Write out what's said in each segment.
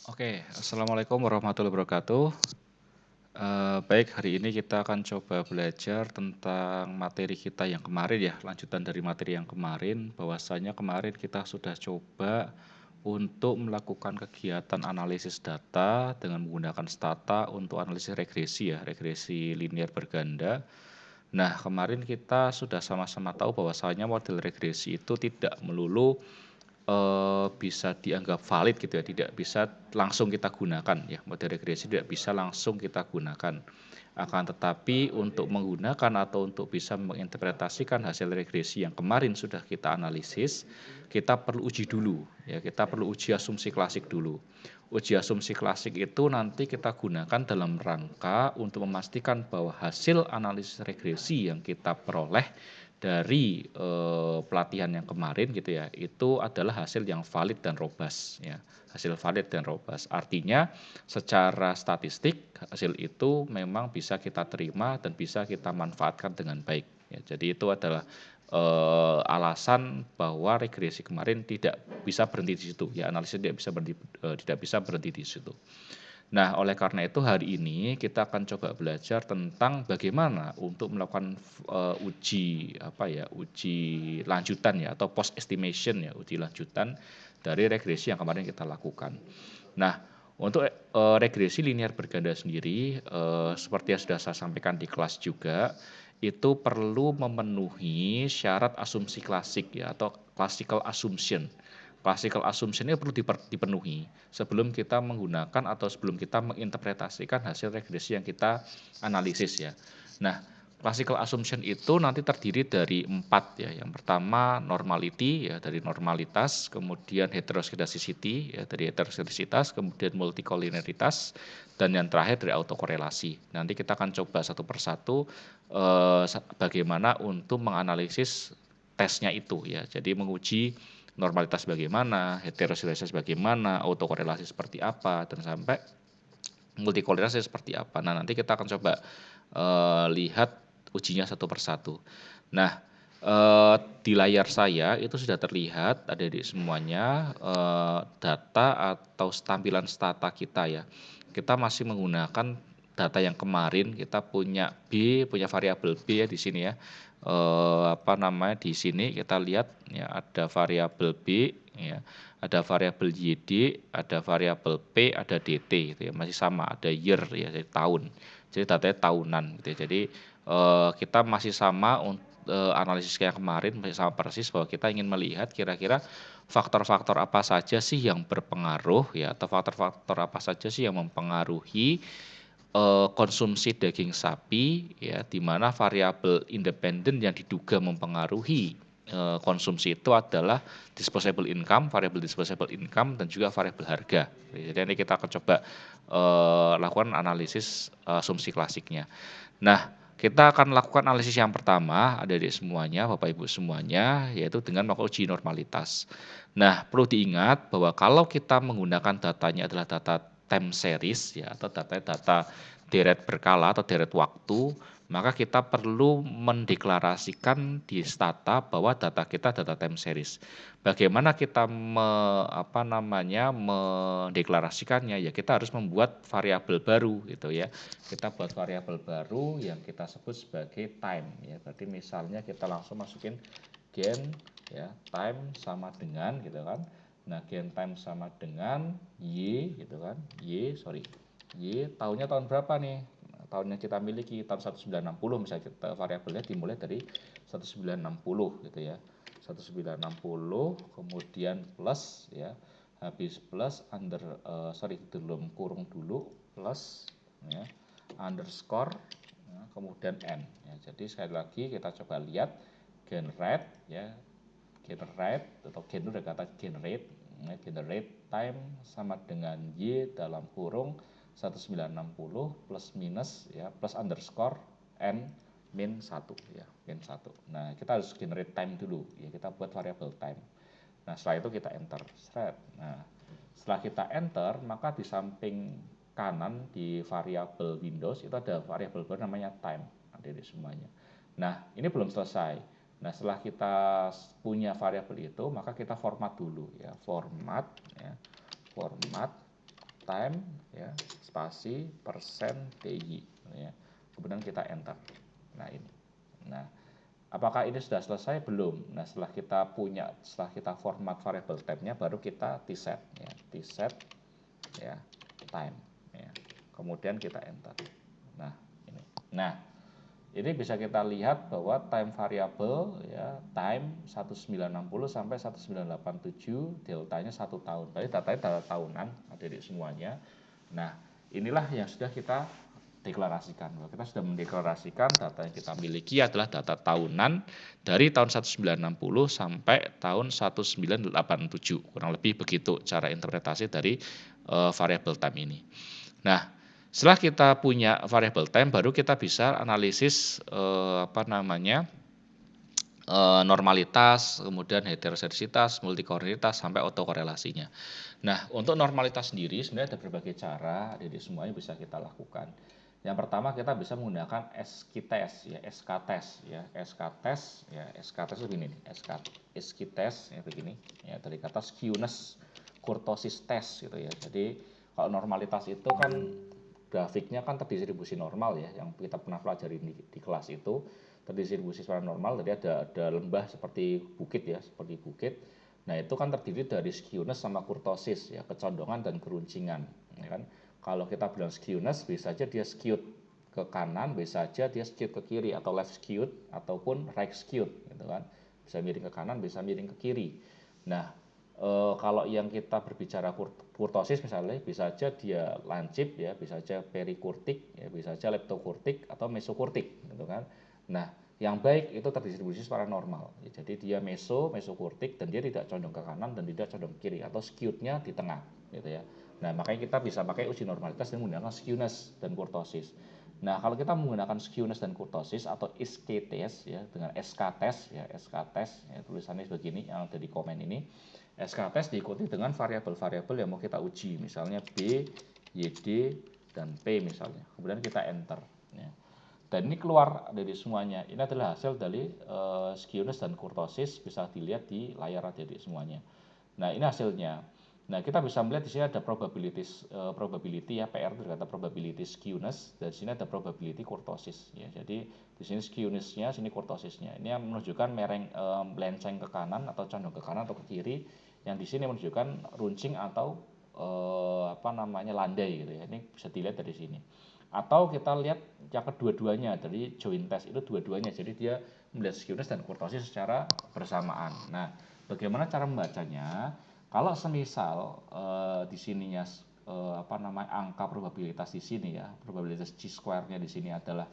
Oke, assalamualaikum warahmatullahi wabarakatuh. Baik, hari ini kita akan coba belajar tentang materi kita yang kemarin ya, lanjutan dari materi yang kemarin, bahwasanya kemarin kita sudah coba untuk melakukan kegiatan analisis data dengan menggunakan stata untuk analisis regresi ya, regresi linear berganda. Nah, kemarin kita sudah sama-sama tahu bahwasanya model regresi itu tidak melulu bisa dianggap valid gitu ya, tidak bisa langsung kita gunakan ya, model regresi tidak bisa langsung kita gunakan. Akan tetapi untuk menggunakan atau untuk bisa menginterpretasikan hasil regresi yang kemarin sudah kita analisis, kita perlu uji dulu ya, kita perlu uji asumsi klasik dulu. Uji asumsi klasik itu nanti kita gunakan dalam rangka untuk memastikan bahwa hasil analisis regresi yang kita peroleh dari pelatihan yang kemarin gitu ya, itu adalah hasil yang valid dan robust ya, hasil valid dan robust. Artinya secara statistik hasil itu memang bisa kita terima dan bisa kita manfaatkan dengan baik ya. Jadi itu adalah alasan bahwa regresi kemarin tidak bisa berhenti di situ ya, analisis tidak bisa berhenti di situ. Nah, oleh karena itu hari ini kita akan coba belajar tentang bagaimana untuk melakukan uji lanjutan ya, atau post estimation ya, uji lanjutan dari regresi yang kemarin kita lakukan. Nah, untuk regresi linear berganda sendiri, seperti yang sudah saya sampaikan di kelas juga, itu perlu memenuhi syarat asumsi klasik ya, atau classical assumption. Classical assumption ini perlu dipenuhi sebelum kita menggunakan atau sebelum kita menginterpretasikan hasil regresi yang kita analisis ya. Nah, classical assumption itu nanti terdiri dari 4 ya. Yang pertama normality ya, dari normalitas, kemudian heteroscedasticity ya, dari heteroscedasticitas, kemudian multicollinearitas, dan yang terakhir dari autokorelasi. Nanti kita akan coba satu persatu bagaimana untuk menganalisis tesnya itu ya. Jadi menguji normalitas bagaimana, heteroscedasitas bagaimana, autokorelasi seperti apa, dan sampai multikoleritasnya seperti apa. Nah, nanti kita akan coba lihat ujinya satu persatu. Nah, di layar saya itu sudah terlihat ada di semuanya data atau tampilan stata kita ya. Kita masih menggunakan data yang kemarin, kita punya variabel B ya di sini ya. Di sini kita lihat ya, ada variabel B ya, ada variabel YD, ada variabel P, ada DT gitu ya, masih sama, ada year ya, jadi tahun. Jadi datanya tahunan gitu ya. Jadi kita masih sama untuk analisis yang kemarin, masih sama persis, bahwa kita ingin melihat kira-kira faktor-faktor apa saja sih yang berpengaruh ya, atau faktor-faktor apa saja sih yang mempengaruhi konsumsi daging sapi ya, di mana variabel independen yang diduga mempengaruhi konsumsi itu adalah disposable income, variabel disposable income, dan juga variabel harga. Jadi nanti kita akan coba lakukan analisis asumsi klasiknya. Nah, kita akan lakukan analisis yang pertama, ada di semuanya, Bapak Ibu semuanya, yaitu dengan melakukan uji normalitas. Nah, perlu diingat bahwa kalau kita menggunakan datanya adalah data time series ya, atau data deret berkala atau deret waktu, maka kita perlu mendeklarasikan di stata bahwa data kita data time series. Bagaimana kita mendeklarasikannya? Ya, kita harus membuat variabel baru gitu ya. Kita buat variabel baru yang kita sebut sebagai time ya. Berarti misalnya kita langsung masukin gen ya, time sama dengan gitu kan. Nah, gen time sama dengan y gitu kan. Y tahunnya tahun berapa nih? Tahun yang kita miliki tahun 1960, misalnya kita variabelnya dimulai dari 1960 gitu ya. 1960 kemudian plus ya, habis plus dalam kurung dulu, plus ya, underscore ya, kemudian n ya. Jadi sekali lagi kita coba lihat generate ya, generate atau generate ya, generate time sama dengan y dalam kurung 1960 plus minus ya, plus underscore n min 1 ya, min 1. Nah, kita harus generate time dulu ya, kita buat variabel time. Nah, setelah itu kita enter. Nah, setelah kita enter, maka di samping kanan di variabel Windows itu ada variabel baru namanya time, ada di semuanya. Nah, ini belum selesai. Nah, setelah kita punya variabel itu, maka kita format dulu ya, format time ya, spasi persen TY ya. Kemudian kita enter. Nah ini. Nah, apakah ini sudah selesai? Belum. Nah, setelah kita format variable time-nya, baru kita tset ya, tset ya, time ya. Kemudian kita enter. Nah, ini. Nah, ini bisa kita lihat bahwa time variable ya, time 1960 sampai 1987, deltanya 1 tahun. Berarti datanya data tahunan, adik-adik semuanya. Nah, inilah yang sudah kita deklarasikan. Kita sudah mendeklarasikan data yang kita miliki adalah data tahunan dari tahun 1960 sampai tahun 1987. Kurang lebih begitu cara interpretasi dari variable time ini. Nah, setelah kita punya variable time, baru kita bisa analisis normalitas, kemudian heteroskedasitas, multikoordinatitas, sampai autokorelasinya. Nah, untuk normalitas sendiri sebenarnya ada berbagai cara, jadi semuanya bisa kita lakukan. Yang pertama kita bisa menggunakan SK-test ya, SK-test ya, SK-test ya, SK-test itu begini nih, SK-test ya begini ya, dari kata skewness kurtosis test gitu ya. Jadi kalau normalitas itu kan grafiknya kan terdistribusi normal ya, yang kita pernah pelajari di kelas itu terdistribusi secara normal. Jadi ada lembah seperti bukit ya, seperti bukit. Nah itu kan terdiri dari skewness sama kurtosis ya, kecondongan dan keruncingan ya kan. Kalau kita bilang skewness, bisa aja dia skewed ke kanan, bisa aja dia skewed ke kiri, atau left skewed ataupun right skewed gitu kan, bisa miring ke kanan, bisa miring ke kiri. Nah kalau yang kita berbicara kurtosis misalnya, bisa aja dia lancip ya, bisa aja perikurtik ya, bisa aja leptokurtik atau mesokurtik gitu kan. Nah yang baik itu terdistribusi secara normal ya, jadi dia mesokurtik dan dia tidak condong ke kanan dan tidak condong ke kiri, atau skewednya di tengah gitu ya. Nah makanya kita bisa pakai uji normalitas dengan menggunakan skewness dan kurtosis. Nah kalau kita menggunakan skewness dan kurtosis atau SK-test ya, dengan SK-test ya, SK-test ya, tulisannya begini yang ada di komen ini. SK-test diikuti dengan variabel-variabel yang mau kita uji, misalnya B, YD, dan P misalnya. Kemudian kita enter ya. Dan ini keluar dari semuanya. Ini adalah hasil dari skewness dan kurtosis, bisa dilihat di layar adik-adik semuanya. Nah ini hasilnya. Nah kita bisa melihat di sini ada probability ya, PR itu kata probability skewness, dan di sini ada probability kurtosis ya. Jadi di sini skewnessnya, sini kurtosisnya. Ini yang menunjukkan melenceng ke kanan atau condong ke kanan atau ke kiri. Yang di sini menunjukkan runcing atau landai gitu ya. Ini bisa dilihat dari sini. Atau kita lihat yang kedua-duanya dari joint test itu dua-duanya. Jadi dia melihat skewness dan kurtosis secara bersamaan. Nah, bagaimana cara membacanya? Kalau semisal di sininya angka probabilitas di sini ya, probabilitas Chi-square-nya di sini adalah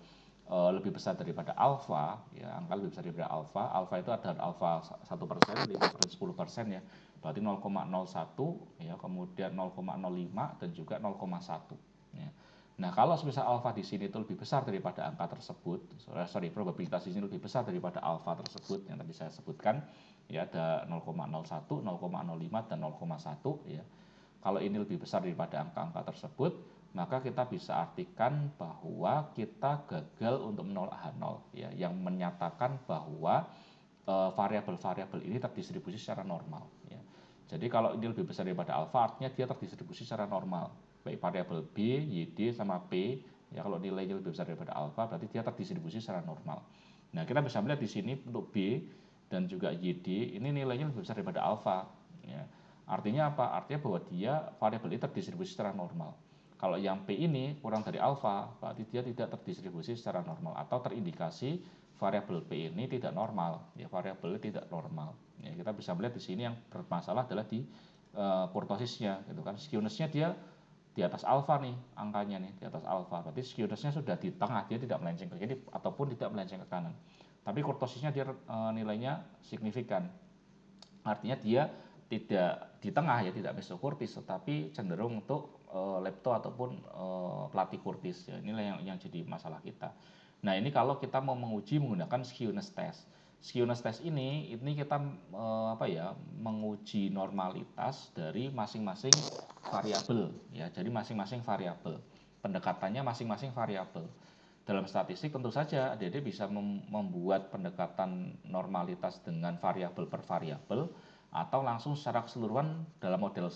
lebih besar daripada alfa ya, angka lebih besar daripada alfa. Alfa itu ada alfa 1%, 5%, 10% ya. Berarti 0,01 ya, kemudian 0,05 dan juga 0,1 ya. Nah, kalau misal alfa di sini itu lebih besar daripada angka tersebut, probabilitas di sini lebih besar daripada alfa tersebut yang tadi saya sebutkan, ya ada 0,01, 0,05 dan 0,1 ya. Kalau ini lebih besar daripada angka-angka tersebut, maka kita bisa artikan bahwa kita gagal untuk menolak H0 ya, yang menyatakan bahwa variabel-variabel ini terdistribusi secara normal ya. Jadi kalau ini lebih besar daripada alfa, artinya dia terdistribusi secara normal. Baik variabel B, YD sama P ya, kalau nilainya lebih besar daripada alfa berarti dia terdistribusi secara normal. Nah, kita bisa melihat di sini untuk B dan juga YD ini nilainya lebih besar daripada alfa ya. Artinya apa? Artinya bahwa dia variabel ini terdistribusi secara normal. Kalau yang P ini kurang dari alfa, berarti dia tidak terdistribusi secara normal atau terindikasi variabel P ini tidak normal ya, variabel tidak normal ya. Kita bisa melihat di sini yang bermasalah adalah di kurtosisnya gitu kan. Skewness-nya dia di atas alfa nih, angkanya nih di atas alfa, berarti skewness-nya sudah di tengah, dia tidak melenceng ke kiri ataupun tidak melenceng ke kanan. Tapi kurtosisnya dia nilainya signifikan, artinya dia tidak di tengah ya, tidak mesokurtis, tetapi cenderung untuk lepto ataupun platykurtis ya. Inilah yang jadi masalah kita. Nah ini kalau kita mau menguji menggunakan skewness test. Skewness test ini kita menguji normalitas dari masing-masing variabel ya. Jadi masing-masing variabel, pendekatannya masing-masing variabel. Dalam statistik tentu saja adik-adik bisa membuat pendekatan normalitas dengan variabel per variabel, atau langsung secara keseluruhan dalam model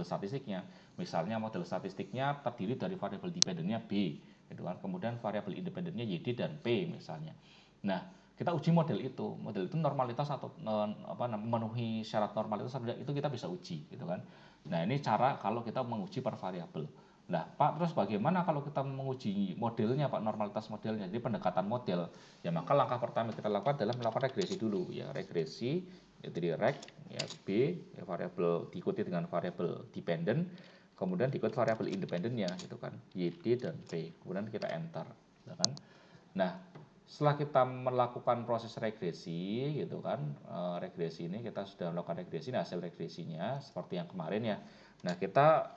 statistiknya. Misalnya model statistiknya terdiri dari variabel dependennya B, gitu kan. Kemudian variabel independennya YD dan P misalnya. Nah, kita uji model itu normalitas atau memenuhi syarat normalitas atau tidak, itu kita bisa uji, gitu kan. Nah, ini cara kalau kita menguji per variabel. Nah, Pak, terus bagaimana kalau kita menguji modelnya, Pak, normalitas modelnya? Jadi pendekatan model. Ya, maka langkah pertama kita lakukan adalah melakukan regresi dulu, ya, regresi yaitu di reg, ya, B, ya, variabel diikuti dengan variabel dependent, kemudian diikut variabel independennya, gitu kan, YD dan P. Kemudian kita enter, ya kan. Nah, setelah kita melakukan proses regresi, gitu kan, regresi ini kita sudah melakukan regresi, nah hasil regresinya seperti yang kemarin ya. Nah, kita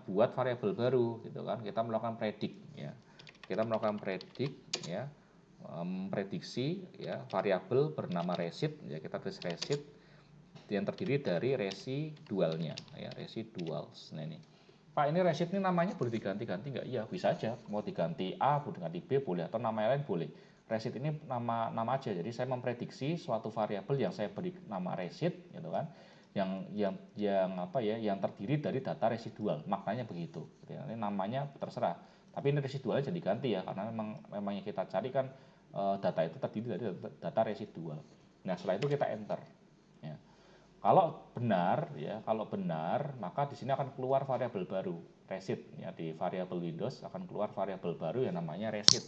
buat variabel baru, gitu kan. Kita melakukan predik, ya. Kita melakukan predik, ya, prediksi, ya, variabel bernama resid, ya, kita tulis resid yang terdiri dari residualnya, ya, residuals. Nah, ini Pak, ini resid ini namanya boleh diganti-ganti nggak? Iya, bisa aja. Mau diganti A, mau diganti B, boleh. Atau nama lain boleh. Resid ini nama aja. Jadi saya memprediksi suatu variabel yang saya beri nama resid, gitu kan. Yang terdiri dari data residual. Maknanya begitu. Ini namanya terserah. Tapi ini residualnya jadi ganti ya, karena memang yang kita cari kan data itu terdiri dari data residual. Nah, setelah itu kita enter. Ya. Kalau benar, maka di sini akan keluar variabel baru, resid. Ya, di variabel Windows akan keluar variabel baru yang namanya resid.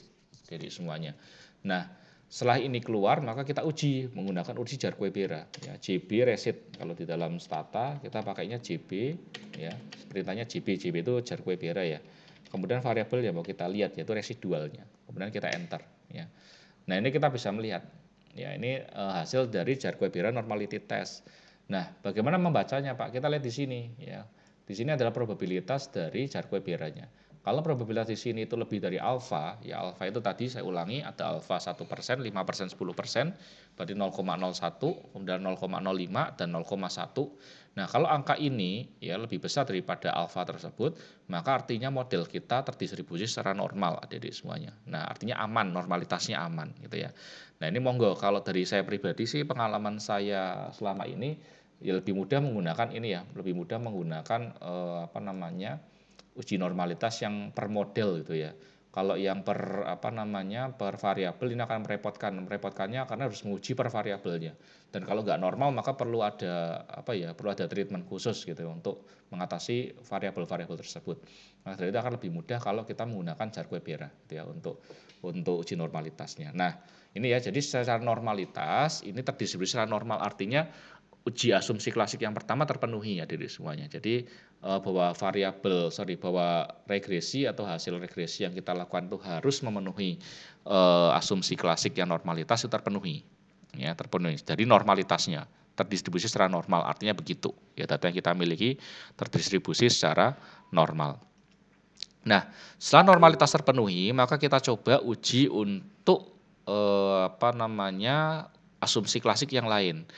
Jadi semuanya. Nah, setelah ini keluar, maka kita uji menggunakan uji Jarque-Bera. Ya, JB resid. Kalau di dalam stata kita pakainya JB, ya, perintahnya JB. JB itu Jarque-Bera ya. Kemudian variabel yang mau kita lihat yaitu residualnya. Kemudian kita enter. Ya. Nah, ini kita bisa melihat. Ya, ini hasil dari Jarque-Bera normality test. Nah, bagaimana membacanya, Pak? Kita lihat di sini, ya. Di sini adalah probabilitas dari Jarque-Beranya. Kalau probabilitas di sini itu lebih dari alfa, ya alfa itu tadi saya ulangi ada alfa 1%, 5%, 10%, berarti 0,01, kemudian 0,05 dan 0,1. Nah, kalau angka ini ya lebih besar daripada alfa tersebut, maka artinya model kita terdistribusi secara normal adik-adik semuanya. Nah, artinya aman, normalitasnya aman gitu ya. Nah, ini monggo kalau dari saya pribadi sih pengalaman saya selama ini ya lebih mudah menggunakan ini ya, lebih mudah menggunakan uji normalitas yang per model gitu ya. Kalau yang per variabel ini akan merepotkannya karena harus menguji per variabelnya. Dan kalau nggak normal maka perlu ada treatment khusus gitu untuk mengatasi variabel-variabel tersebut. Nah, dari itu akan lebih mudah kalau kita menggunakan Jarque-Bera gitu ya untuk uji normalitasnya. Nah, ini ya, jadi secara normalitas ini terdistribusi secara normal, artinya uji asumsi klasik yang pertama terpenuhi ya dari semuanya. Jadi bahwa regresi atau hasil regresi yang kita lakukan itu harus memenuhi asumsi klasik yang normalitas itu terpenuhi. Ya, terpenuhi. Jadi normalitasnya terdistribusi secara normal, artinya begitu. Ya, data yang kita miliki terdistribusi secara normal. Nah, setelah normalitas terpenuhi, maka kita coba uji untuk asumsi klasik yang lain.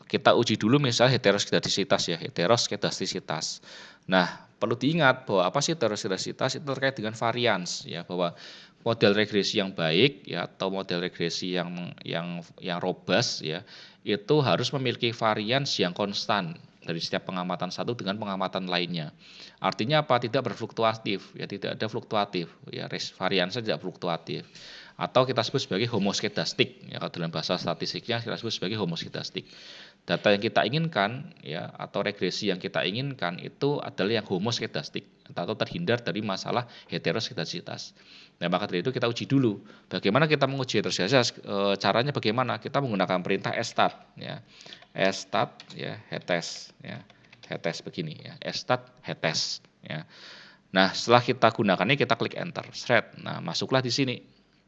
Kita uji dulu misalnya heteroskedastisitas ya, heteroskedastisitas. Nah, perlu diingat bahwa apa sih heteroskedastisitas? Itu terkait dengan varians ya, bahwa model regresi yang baik ya atau model regresi yang robust ya, itu harus memiliki varians yang konstan dari setiap pengamatan satu dengan pengamatan lainnya. Artinya apa? Tidak berfluktuatif ya, tidak ada fluktuatif ya, variansnya tidak fluktuatif. Atau kita sebut sebagai homoskedastik ya, kalau dalam bahasa statistiknya kita sebut sebagai homoskedastik. Data yang kita inginkan ya atau regresi yang kita inginkan itu adalah yang homoskedastik atau terhindar dari masalah heteroskedastisitas. Nah, maka dari itu kita uji dulu. Bagaimana kita menguji heteroskedastisitas? Caranya bagaimana? Kita menggunakan perintah stat ya. Stat ya, hetes ya. Hetes begini ya. Stat hetes ya. Nah, setelah kita gunakan ini kita klik enter, shred. Nah, masuklah di sini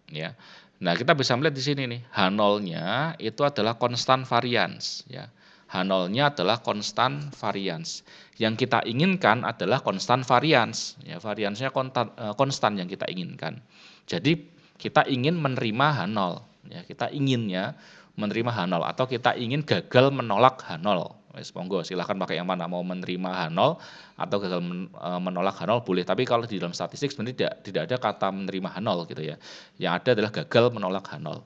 ya. Nah, kita bisa melihat di sini nih, H0-nya itu adalah konstan varians ya. H0-nya adalah konstan varians. Yang kita inginkan adalah konstan varians ya, variansnya konstan yang kita inginkan. Jadi kita ingin menerima H0 ya, kita inginnya menerima H0 atau kita ingin gagal menolak H0. Wes monggo silahkan pakai yang mana, mau menerima H0 atau gagal menolak H0 boleh, tapi kalau di dalam statistik sebenarnya tidak ada kata menerima H0 gitu ya. Yang ada adalah gagal menolak H0.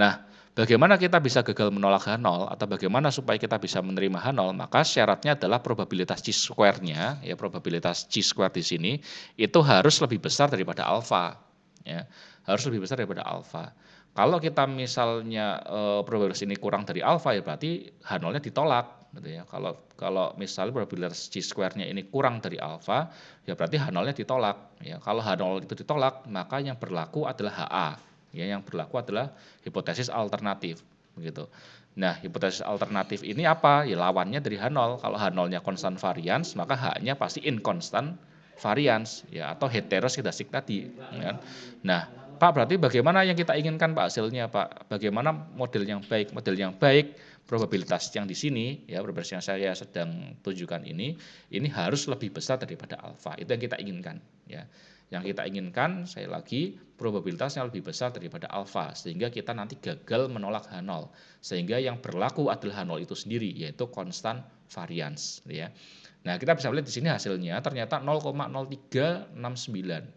Nah, bagaimana kita bisa gagal menolak H0 atau bagaimana supaya kita bisa menerima H0, maka syaratnya adalah probabilitas chi-square-nya, ya probabilitas chi-square di sini itu harus lebih besar daripada alfa, ya. Harus lebih besar daripada alfa. Kalau kita misalnya probabilitas ini kurang dari alfa, ya berarti H0-nya ditolak, gitu ya. Kalau misalnya probabilitas chi-square-nya ini kurang dari alfa, ya berarti H0-nya ditolak, ya. Kalau H0 itu ditolak, maka yang berlaku adalah HA. Ya, yang berlaku adalah hipotesis alternatif, begitu. Nah, hipotesis alternatif ini apa? Ya lawannya dari H0. Kalau H0-nya konstan varians, maka H-nya pasti inconstant varians, ya, atau heteroskedastik tadi, ya kan. Nah, Pak, berarti bagaimana yang kita inginkan Pak hasilnya Pak? Bagaimana model yang baik? Model yang baik, probabilitas yang di sini, ya probabilitas yang saya sedang tunjukkan ini harus lebih besar daripada alfa. Itu yang kita inginkan, ya. Yang kita inginkan, saya lagi, probabilitasnya lebih besar daripada alfa, sehingga kita nanti gagal menolak H0. Sehingga yang berlaku adalah H0 itu sendiri, yaitu konstan varians, ya. Nah, kita bisa lihat di sini hasilnya ternyata 0,0369,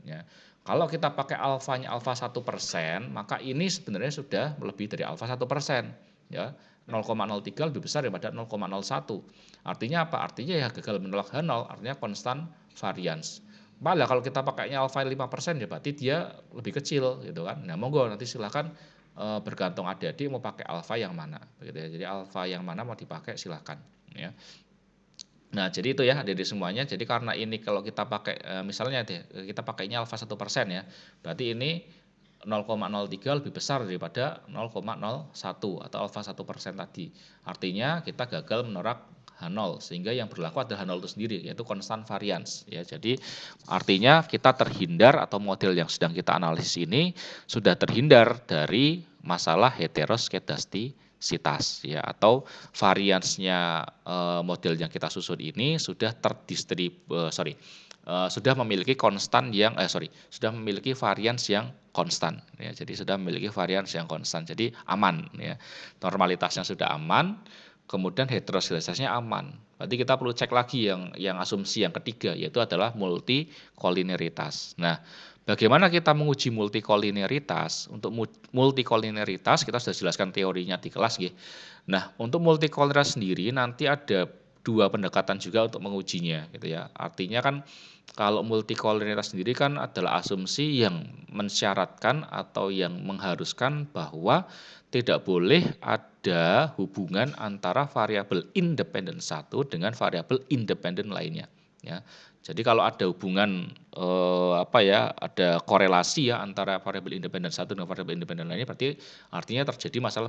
ya. Kalau kita pakai alfanya alfa 1%, maka ini sebenarnya sudah lebih dari alfa 1%, ya. 0,03 lebih besar daripada 0,01. Artinya apa? Artinya ya gagal menolak H0, artinya konstan varians. Malah kalau kita pakainya alfa 5%, ya berarti dia lebih kecil gitu kan. Nah, monggo nanti silakan bergantung adik-adik mau pakai alfa yang mana, begitu ya. Jadi alfa yang mana mau dipakai silakan, ya. Nah, jadi itu ya adik-adik semuanya. Jadi karena ini kalau kita pakai misalnya deh kita pakainya alfa 1% ya. Berarti ini 0,03 lebih besar daripada 0,01 atau alfa 1% tadi. Artinya kita gagal menolak H0 sehingga yang berlaku adalah H0 itu sendiri, yaitu konstan varians, ya. Jadi artinya kita terhindar atau model yang sedang kita analisis ini sudah terhindar dari masalah heteroskedastisitas, ya, atau variansnya model yang kita susun ini sudah sudah memiliki sudah memiliki varians yang konstan, ya. Jadi sudah memiliki varians yang konstan, jadi aman, ya. Normalitasnya sudah aman, kemudian heteroskedasitasnya aman. Berarti kita perlu cek lagi yang asumsi yang ketiga, yaitu adalah multikolineritas. Nah, bagaimana kita menguji multikolineritas? Untuk multikolineritas kita sudah jelaskan teorinya di kelas, gitu. Nah, untuk multikolineritas sendiri nanti ada dua pendekatan juga untuk mengujinya, gitu ya. Artinya kan kalau multikolineritas sendiri kan adalah asumsi yang mensyaratkan atau yang mengharuskan bahwa tidak boleh ada hubungan antara variabel independen satu dengan variabel independen lainnya, ya. Jadi kalau ada hubungan ada korelasi ya antara variabel independen satu dengan variabel independen lainnya, berarti artinya terjadi masalah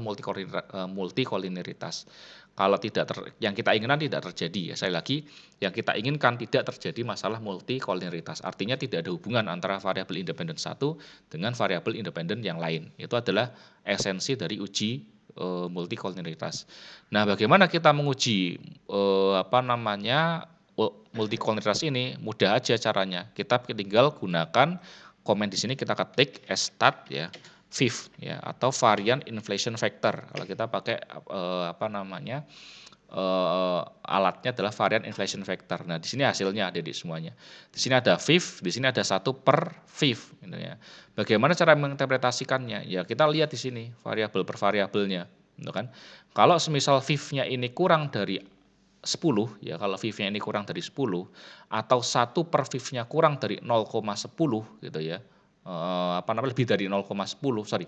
multikolineritas. Kalau yang kita inginkan tidak terjadi, ya. Sekali lagi, yang kita inginkan tidak terjadi masalah multikolineritas. Artinya tidak ada hubungan antara variabel independen satu dengan variabel independen yang lain. Itu adalah esensi dari uji multikolineritas. Nah, bagaimana kita menguji multikolineritas ini? Mudah aja caranya. Kita tinggal gunakan komen di sini, kita ketik stat, ya, VIF, ya, atau varian inflation factor. Kalau kita pakai alatnya adalah varian inflation factor. Nah, di sini hasilnya ada di semuanya. Di sini ada VIF, di sini ada 1/VIF, gitu ya. Bagaimana cara menginterpretasikannya? Ya, kita lihat di sini variabel per variabelnya, gitu kan. Kalau semisal VIF-nya ini kurang dari 10, ya, kalau VIF-nya ini kurang dari 10 atau 1/VIF-nya kurang dari 0,10, gitu ya. Lebih dari 0,10,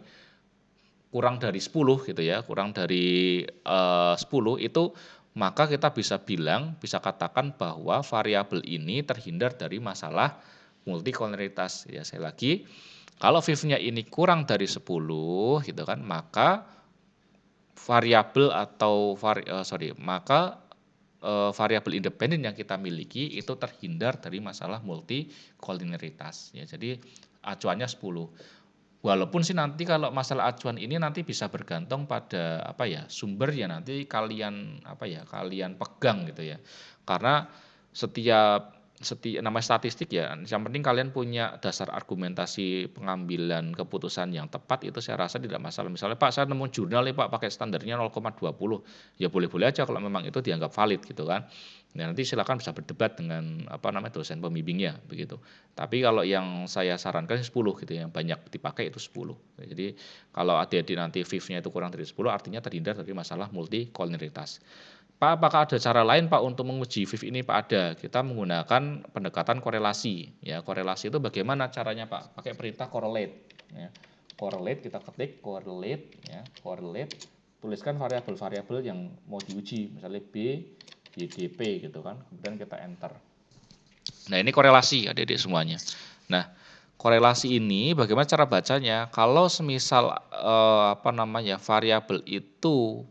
kurang dari 10 gitu ya, kurang dari 10 itu, maka kita bisa katakan bahwa variabel ini terhindar dari masalah multikolineritas, ya. Saya lagi, kalau VIF-nya ini kurang dari 10 gitu kan, maka variabel atau variabel independen yang kita miliki itu terhindar dari masalah multikolineritas, ya. Jadi acuannya 10. Walaupun sih nanti kalau masalah acuan ini nanti bisa bergantung pada sumber yang nanti kalian pegang gitu ya. Karena setiap namanya statistik ya, yang penting kalian punya dasar argumentasi pengambilan keputusan yang tepat, itu saya rasa tidak masalah. Misalnya, "Pak, saya nemu jurnal nih Pak, pakai standarnya 0,20." Ya boleh-boleh aja kalau memang itu dianggap valid gitu kan. Nah, nanti silakan bisa berdebat dengan dosen pembimbingnya begitu. Tapi kalau yang saya sarankan 10 gitu ya, yang banyak dipakai itu 10. Jadi kalau adik-adik nanti VIF-nya itu kurang dari 10, artinya terhindar dari masalah multikolinialitas. "Pak, apakah ada cara lain Pak untuk menguji VIF ini?" "Pak, ada. Kita menggunakan pendekatan korelasi." Ya, korelasi itu bagaimana caranya Pak? Pakai perintah correlate, ya. Correlate, kita ketik correlate, ya, correlate, tuliskan variabel-variabel yang mau diuji, misalnya B, YDP gitu kan, kemudian kita enter. Nah, ini korelasi adik-adik semuanya. Nah, korelasi ini bagaimana cara bacanya? Kalau semisal variabel itu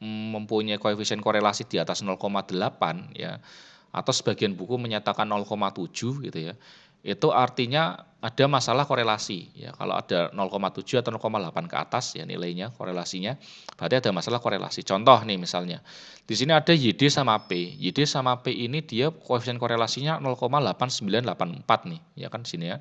mempunyai koefisien korelasi di atas 0,8 ya, atau sebagian buku menyatakan 0,7 gitu ya, itu artinya ada masalah korelasi ya. Kalau ada 0,7 atau 0,8 ke atas ya nilainya, korelasinya, berarti ada masalah korelasi. Contoh nih misalnya, di sini ada YD sama P. YD sama P ini dia koefisien korelasinya 0,8984 nih, ya kan di sini ya.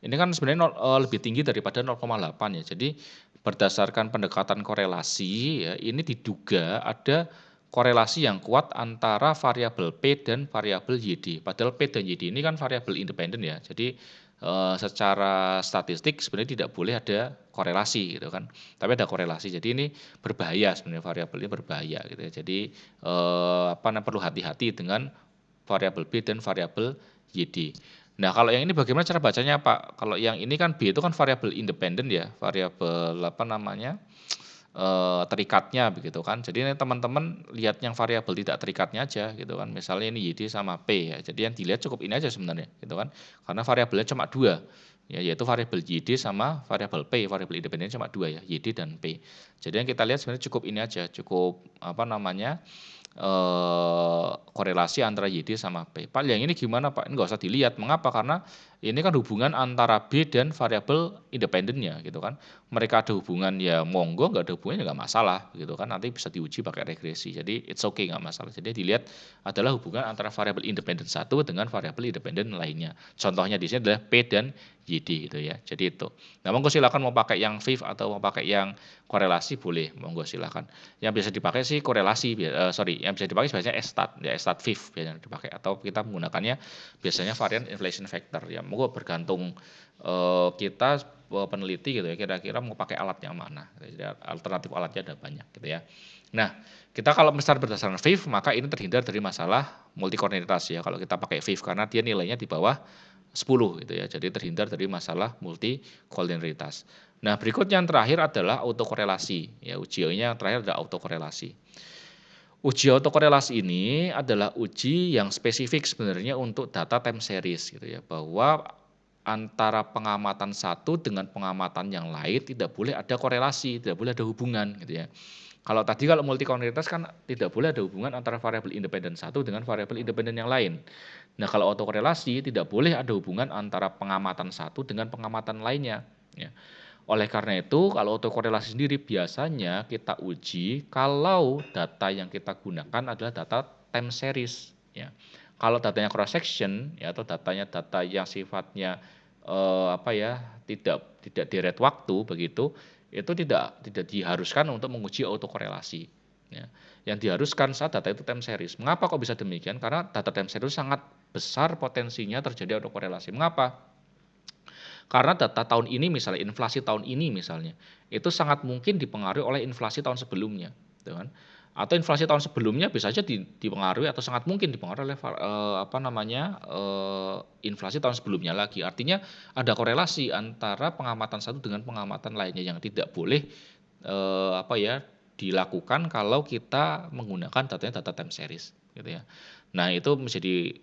Ini kan sebenarnya lebih tinggi daripada 0,8 ya. Jadi berdasarkan pendekatan korelasi ya, ini diduga ada korelasi yang kuat antara variabel P dan variabel YD. Padahal P dan YD ini kan variabel independen ya. Jadi secara statistik sebenarnya tidak boleh ada korelasi gitu kan. Tapi ada korelasi. Jadi ini berbahaya sebenarnya, variabel ini berbahaya gitu ya. Jadi perlu hati-hati dengan variabel B dan variabel YD. Nah, kalau yang ini bagaimana cara bacanya Pak? Kalau yang ini kan B itu kan variabel independen ya, variabel terikatnya begitu kan. Jadi ini teman-teman lihat yang variabel tidak terikatnya aja gitu kan. Misalnya ini YD sama P ya. Jadi yang dilihat cukup ini aja sebenarnya gitu kan. Karena variabelnya cuma 2 ya, yaitu variabel YD sama variabel P. Variabel independennya cuma 2 ya, YD dan P. Jadi yang kita lihat sebenarnya cukup ini aja, cukup korelasi antara YD sama P. Pak, yang ini gimana Pak? Ini nggak usah dilihat. Mengapa? Karena ini kan hubungan antara B dan variabel independennya gitu kan. Mereka ada hubungan ya monggo, nggak ada hubungannya nggak masalah gitu kan. Nanti bisa diuji pakai regresi. Jadi it's okay, nggak masalah. Jadi dilihat adalah hubungan antara variabel independen satu dengan variabel independen lainnya. Contohnya di sini adalah P dan YD gitu ya. Jadi itu. Nah, monggo silakan mau pakai yang VIF atau mau pakai yang korelasi boleh, monggo silakan. Yang biasa dipakai sih korelasi, yang bisa dipakai biasanya STAT, ya STAT VIF biasanya dipakai, atau kita menggunakannya biasanya varian inflation factor ya. Monggo bergantung kita peneliti gitu ya, kira-kira mau pakai alat yang mana. Jadi alternatif alatnya ada banyak gitu ya. Nah, kita kalau besar berdasarkan VIF maka ini terhindar dari masalah multikolinialitas ya kalau kita pakai VIF, karena dia nilainya di bawah 10 gitu ya. Jadi terhindar dari masalah multikolinialitas. Nah, berikutnya yang terakhir adalah autokorelasi. Ya, ujiannya yang terakhir adalah autokorelasi. Uji autokorelasi ini adalah uji yang spesifik sebenarnya untuk data time series gitu ya, bahwa antara pengamatan satu dengan pengamatan yang lain tidak boleh ada korelasi, tidak boleh ada hubungan gitu ya. Kalau multikolinialitas kan tidak boleh ada hubungan antara variabel independen satu dengan variabel independen yang lain. Nah, kalau autokorelasi tidak boleh ada hubungan antara pengamatan satu dengan pengamatan lainnya ya. Oleh karena itu, kalau autokorelasi sendiri biasanya kita uji kalau data yang kita gunakan adalah data time series ya. Kalau datanya cross section ya, atau data yang sifatnya tidak deret waktu begitu, itu tidak diharuskan untuk menguji autokorelasi ya. Yang diharuskan saat data itu time series. Mengapa kok bisa demikian? Karena data time series sangat besar potensinya terjadi autokorelasi. Mengapa? Karena data tahun ini misalnya, inflasi tahun ini misalnya, itu sangat mungkin dipengaruhi oleh inflasi tahun sebelumnya, gitu kan. Atau inflasi tahun sebelumnya bisa saja dipengaruhi atau sangat mungkin dipengaruhi oleh inflasi tahun sebelumnya lagi. Artinya ada korelasi antara pengamatan satu dengan pengamatan lainnya yang tidak boleh dilakukan kalau kita menggunakan data time series, gitu ya. Nah, itu menjadi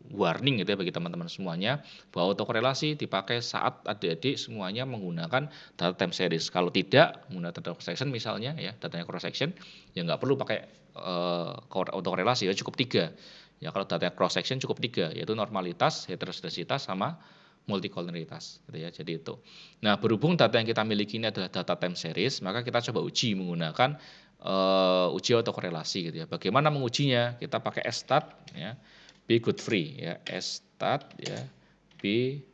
warning gitu ya bagi teman-teman semuanya, bahwa autokorelasi dipakai saat adik-adik semuanya menggunakan data time series. Kalau tidak menggunakan data cross section misalnya ya, datanya cross section, ya nggak perlu pakai autokorelasi ya, cukup 3. Ya kalau datanya cross section cukup 3, yaitu normalitas, heterozidasitas sama multikolinialitas gitu ya. Jadi itu. Nah, berhubung data yang kita miliki ini adalah data time series, maka kita coba uji menggunakan uji autokorelasi gitu ya. Bagaimana mengujinya? Kita pakai stat ya, be good free ya, stat ya, be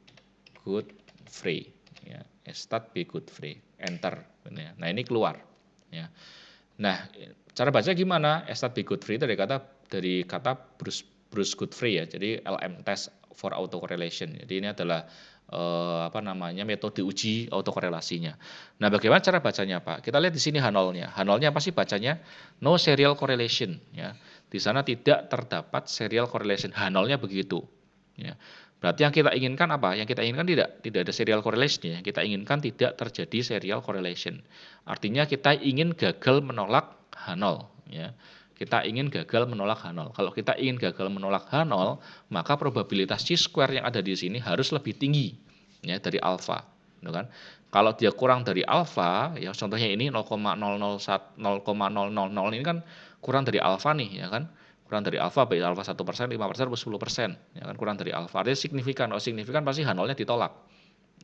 good free ya, stat be good free, enter gitu ya. Nah, ini keluar ya. Nah, cara baca gimana? Stat be good free dari kata Bruce Godfrey ya. Jadi LM test for autocorrelation. Jadi ini adalah metode uji autokorelasinya. Nah, bagaimana cara bacanya, Pak? Kita lihat di sini H0-nya. H0-nya apa sih bacanya? No serial correlation ya. Di sana tidak terdapat serial correlation. H0-nya begitu ya. Berarti yang kita inginkan apa? Yang kita inginkan tidak ada serial correlation ya. Kita inginkan tidak terjadi serial correlation. Artinya kita ingin gagal menolak H0 ya. Kita ingin gagal menolak H0. Kalau kita ingin gagal menolak H0, maka probabilitas C-square yang ada di sini harus lebih tinggi ya dari alfa, gitu kan? Kalau dia kurang dari alfa, ya contohnya ini 0,001 ini kan kurang dari alfa nih, ya kan? Kurang dari alfa, baik alfa 1%, 5%, atau 10%, ya kan? Kurang dari alfa. Artinya signifikan. Kalau signifikan pasti H0-nya ditolak.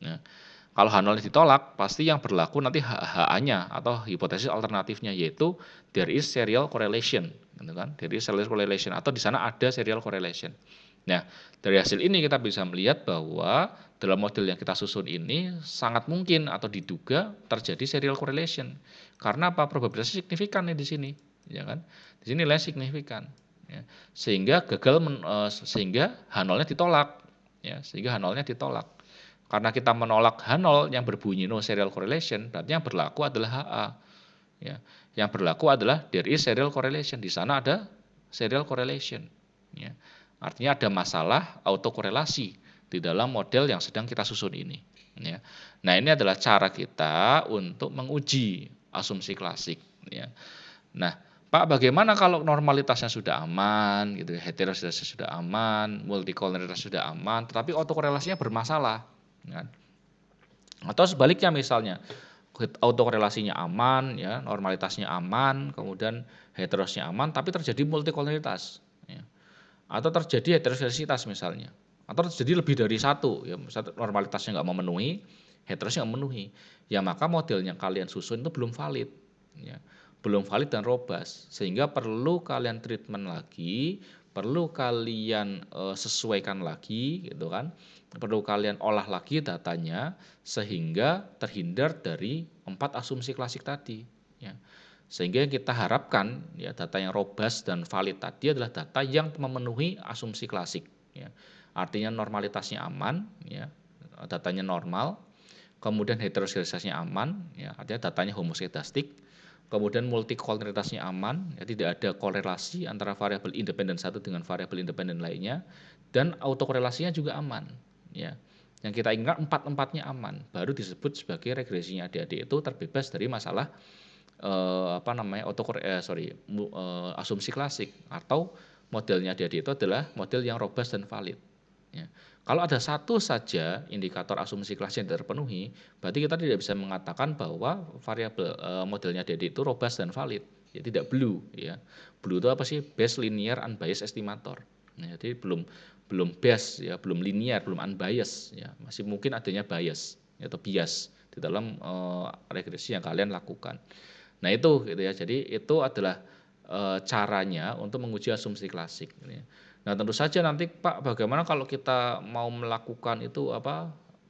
Ya. Kalau H0 ditolak, pasti yang berlaku nanti HA-nya atau hipotesis alternatifnya, yaitu there is serial correlation, gitu kan? There is serial correlation atau di sana ada serial correlation. Nah, dari hasil ini kita bisa melihat bahwa dalam model yang kita susun ini sangat mungkin atau diduga terjadi serial correlation. Karena apa? Probabilitasnya signifikan nih di sini, ya kan? Di sini nilai signifikan, ya. Sehingga sehingga H0-nya ditolak, ya, sehingga H0-nya ditolak. Karena kita menolak H0 yang berbunyi no serial correlation, berarti yang berlaku adalah HA. Ya. Yang berlaku adalah there is serial correlation. Di sana ada serial correlation. Ya. Artinya ada masalah autokorelasi di dalam model yang sedang kita susun ini. Ya. Nah, ini adalah cara kita untuk menguji asumsi klasik. Ya. Nah, Pak, bagaimana kalau normalitasnya sudah aman, gitu, heteroskedasnya sudah aman, multikolonialitas sudah aman, tetapi autokorelasinya bermasalah, kan? Atau sebaliknya misalnya, autokorelasinya aman, ya, normalitasnya aman, kemudian heterosnya aman, tapi terjadi multikolonialitas, ya. Atau terjadi heteroskedasitas misalnya, atau terjadi lebih dari satu, ya, misalnya normalitasnya nggak memenuhi, heterosnya nggak memenuhi, ya maka model yang kalian susun itu belum valid, ya. Belum valid dan robust, sehingga perlu kalian treatment lagi, perlu kalian sesuaikan lagi, gitu kan, perlu kalian olah lagi datanya sehingga terhindar dari 4 asumsi klasik tadi, ya. Sehingga yang kita harapkan ya data yang robust dan valid tadi adalah data yang memenuhi asumsi klasik, ya. Artinya normalitasnya aman, ya, datanya normal, kemudian heteroskedastasnya aman, ya, artinya datanya homoskedastik, kemudian multikolonialitasnya aman, ya, tidak ada korelasi antara variabel independen satu dengan variabel independen lainnya, dan autokorelasinya juga aman, ya. Yang kita ingat empat-empatnya aman, baru disebut sebagai regresinya adik-adik itu terbebas dari masalah asumsi klasik, atau modelnya adik-adik itu adalah model yang robust dan valid, ya. Kalau ada satu saja indikator asumsi klasik yang tidak terpenuhi, berarti kita tidak bisa mengatakan bahwa variabel modelnya adik-adik itu robust dan valid, ya, tidak blue, ya. Blue itu apa sih? Best linear unbiased estimator. Nah, jadi belum best, ya, belum linear, belum unbiased, ya. Masih mungkin adanya bias atau bias di dalam regresi yang kalian lakukan. Nah, itu gitu ya. Jadi itu adalah caranya untuk menguji asumsi klasik, gitu ya. Nah, tentu saja nanti Pak, bagaimana kalau kita mau melakukan itu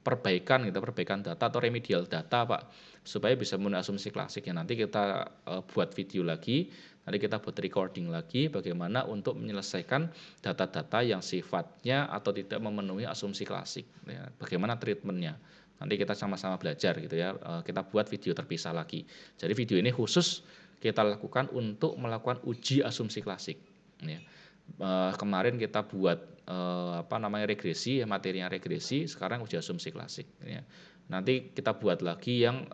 perbaikan gitu, perbaikan data atau remedial data, Pak, supaya bisa memenuhi asumsi klasik, ya. Nanti kita buat video lagi, nanti kita buat recording lagi bagaimana untuk menyelesaikan data-data yang sifatnya atau tidak memenuhi asumsi klasik, ya. Bagaimana treatmentnya. Nanti kita sama-sama belajar gitu ya. Kita buat video terpisah lagi. Jadi video ini khusus kita lakukan untuk melakukan uji asumsi klasik, ya. Kemarin kita buat regresi, ya, materinya regresi, sekarang uji asumsi klasik, ya. Nanti kita buat lagi yang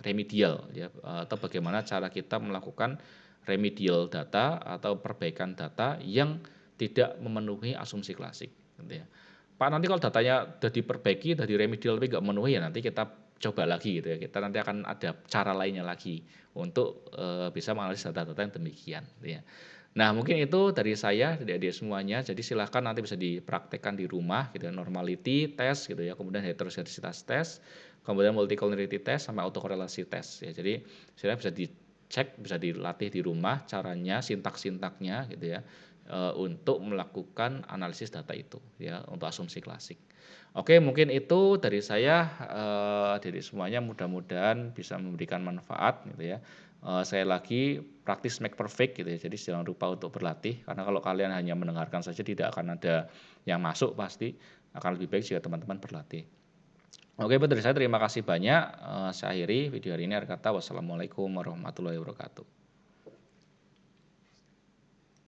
remedial, ya, atau bagaimana cara kita melakukan remedial data atau perbaikan data yang tidak memenuhi asumsi klasik, gitu ya. Pak, nanti kalau datanya sudah diperbaiki, sudah diremedial tapi nggak memenuhi, ya nanti kita coba lagi gitu ya. Kita nanti akan ada cara lainnya lagi untuk bisa menganalisis data-data yang demikian, gitu ya. Nah, mungkin itu dari saya, adik-adik semuanya. Jadi silahkan nanti bisa dipraktekkan di rumah gitu ya, normality test gitu ya, kemudian heteroskedasitas test, kemudian multicollinearity test sama autokorelasi test, ya. Jadi silahkan bisa cek, bisa dilatih di rumah caranya, sintak-sintaknya gitu ya, untuk melakukan analisis data itu ya, untuk asumsi klasik. Oke, mungkin itu dari saya, dari semuanya mudah-mudahan bisa memberikan manfaat gitu ya. Sekali lagi practice make perfect gitu ya, jadi jangan lupa untuk berlatih, karena kalau kalian hanya mendengarkan saja tidak akan ada yang masuk pasti, akan lebih baik jika teman-teman berlatih. Oke, itu dari saya terima kasih banyak, saya akhiri video hari ini. Akhir kata wassalamualaikum warahmatullahi wabarakatuh.